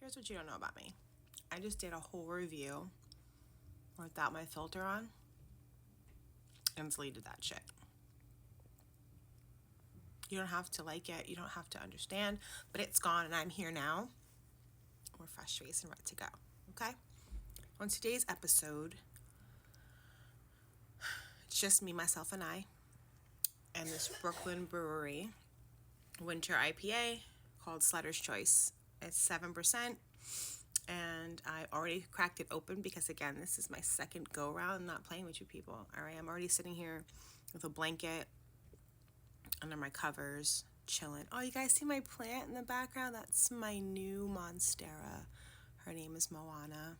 Here's what you don't know about me. I just did a whole review without my filter on and deleted that shit. You don't have to like it. You don't have to understand, but it's gone and I'm here now. We're fresh faced and ready to go. Okay? On today's episode, it's just me, myself, and I, and this Brooklyn Brewery winter IPA called Sledders Choice. It's 7%, and I already cracked it open because, again, this is my second go-round. I'm not playing with you people, all right? I'm already sitting here with a blanket under my covers, chilling. Oh, you guys see my plant in the background? That's my new Monstera. Her name is Moana.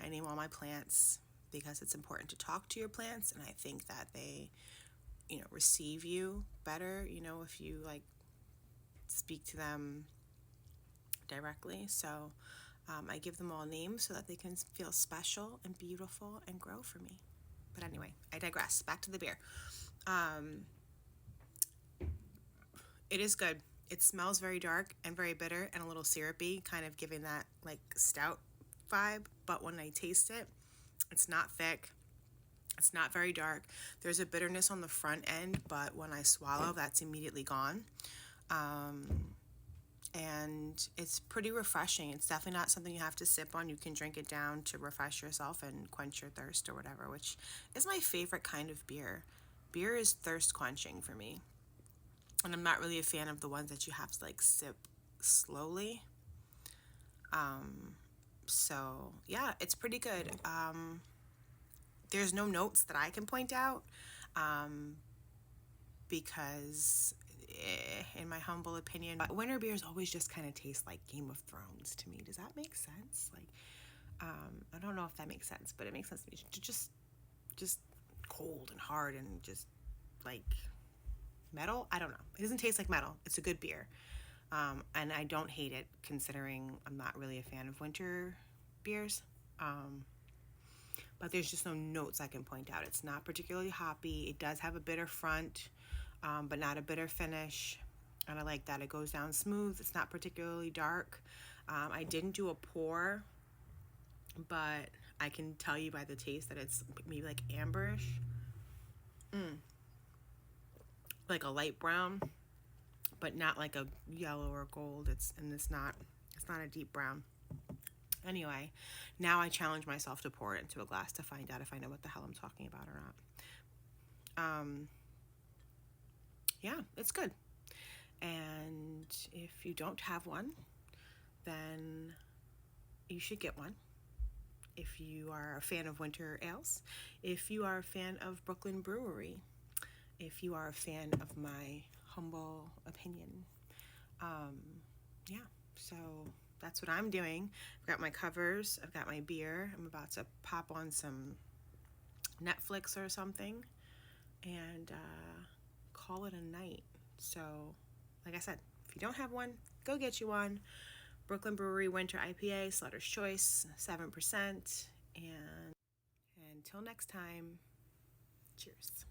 I name all my plants because it's important to talk to your plants, and I think that they, receive you better, if you, speak to them directly. So I give them all names so that they can feel special and beautiful and grow for me. But anyway, I digress. Back to the beer. It is good. It smells very dark and very bitter and a little syrupy, kind of giving that stout vibe. But when I taste it, it's not thick. It's not very dark. There's a bitterness on the front end, but when I swallow, that's immediately gone. And it's pretty refreshing. It's definitely not something you have to sip on. You can drink it down to refresh yourself and quench your thirst or whatever, which is my favorite kind of beer. Beer is thirst quenching for me. And I'm not really a fan of the ones that you have to sip slowly. So yeah, it's pretty good. There's no notes that I can point out, because in my humble opinion, winter beers always just kind of taste like Game of Thrones to me. Does that make sense? I don't know if that makes sense, but it makes sense to me. Just cold and hard and just metal. I don't know. It doesn't taste like metal. It's a good beer. And I don't hate it, considering I'm not really a fan of winter beers. But there's just no notes I can point out. It's not particularly hoppy. It does have a bitter front, but not a bitter finish. And I like that. It goes down smooth. It's not particularly dark. I didn't do a pour, but I can tell you by the taste that it's maybe amberish. Like a light brown, but not like a yellow or gold. It's not a deep brown. Anyway, now I challenge myself to pour it into a glass to find out if I know what the hell I'm talking about or not. Yeah, it's good. And if you don't have one, then you should get one. If you are a fan of winter ales, if you are a fan of Brooklyn Brewery, if you are a fan of my humble opinion. Yeah, so that's what I'm doing. I've got my covers, I've got my beer. I'm about to pop on some Netflix or something and call it a night. So, like I said, if you don't have one, go get you one. Brooklyn Brewery Winter IPA, Sledders Choice, 7%. And until next time, cheers.